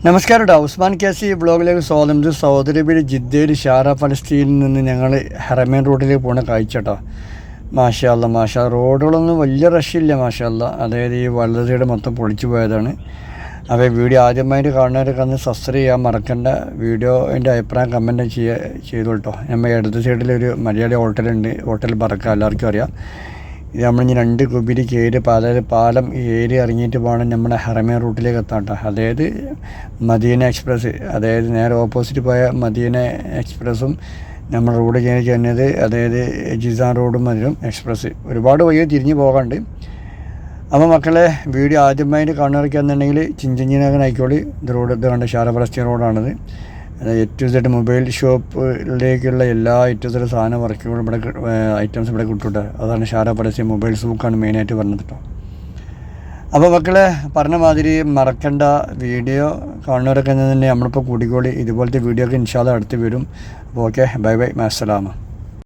നമസ്കാരം കേട്ടോ. ഉസ്മാൻ കാസി ബ്ലോഗിലേക്ക് സ്വാഗതം. ഇത് സൗദി അറേബ്യയിൽ ജിദ്ദയിൽ ഷാറ ഫലസ്തീനിൽ നിന്ന് ഞങ്ങൾ ഹറമേൻ റോഡിലേക്ക് പോകുന്ന കാഴ്ച കേട്ടോ. മാഷാ അല്ലാ റോഡുകളൊന്നും വലിയ റഷില്ല മാഷാ അല്ലാ. അതായത് ഈ വലത് സൈഡ് മൊത്തം പൊളിച്ചു പോയതാണ്. അപ്പോൾ വീഡിയോ ആദ്യമായിട്ട് കാണുന്നവരൊക്കെ അന്ന് സബ്സ്ക്രൈബ് ചെയ്യാൻ മറക്കണ്ട. വീഡിയോൻ്റെ അഭിപ്രായം കമൻറ്റ് ചെയ്തു കേട്ടോ. നമ്മൾ ഇടത് സൈഡിലൊരു മലയാളി ഹോട്ടലുണ്ട്, ഹോട്ടൽ ബറക്ക, എല്ലാവർക്കും അറിയാം. ഇത് നമ്മളിനി 2 കുബിരി കയറി അതായത് പാലം ഏരി ഇറങ്ങിയിട്ട് പോകണം നമ്മുടെ ഹറമേൻ റൂട്ടിലേക്ക് എത്താം കേട്ടോ. അതായത് മദീന എക്സ്പ്രസ്, അതായത് നേരെ ഓപ്പോസിറ്റ് പോയ മദീന എക്സ്പ്രസ്സും നമ്മൾ റോഡ് ചെയ്യുന്നത് അതായത് ജിസാൻ റോഡും മതിലും എക്സ്പ്രസ് ഒരുപാട് വഴി തിരിഞ്ഞ് പോകാണ്ട്. അപ്പോൾ മക്കളെ, വീഡിയോ ആദ്യമായിട്ട് കാണുകയാണെന്നുണ്ടെങ്കിൽ ചിഞ്ചിഞ്ചിനകൻ ആയിക്കോളി. ഇത് റോഡ് ഇത് കണ്ട ഷാറ ഫലസ്തീൻ റോഡാണിത്. A-Z മൊബൈൽ ഷോപ്പിലേക്കുള്ള എല്ലാ A-Z സാധനം വർക്കുകളും ഇവിടെ ഐറ്റംസ് ഇവിടെ കിട്ടും. അതാണ് ഷാറ ഫലസ്തീൻ മൊബൈൽ സൂക്കാണ് മെയിനായിട്ട് പറഞ്ഞത് കേട്ടോ. അപ്പോൾ മക്കളെ, പറഞ്ഞ മാതിരി മറക്കണ്ട, വീഡിയോ കാണുന്നവരൊക്കെ തന്നെ നമ്മളിപ്പോൾ കൂടിക്കോളി. ഇതുപോലത്തെ വീഡിയോ ഒക്കെ ഇൻഷാ അല്ലാഹ് അടുത്ത് വരും. അപ്പോൾ ഓക്കെ, ബൈ ബൈ, അസ്സലാമു.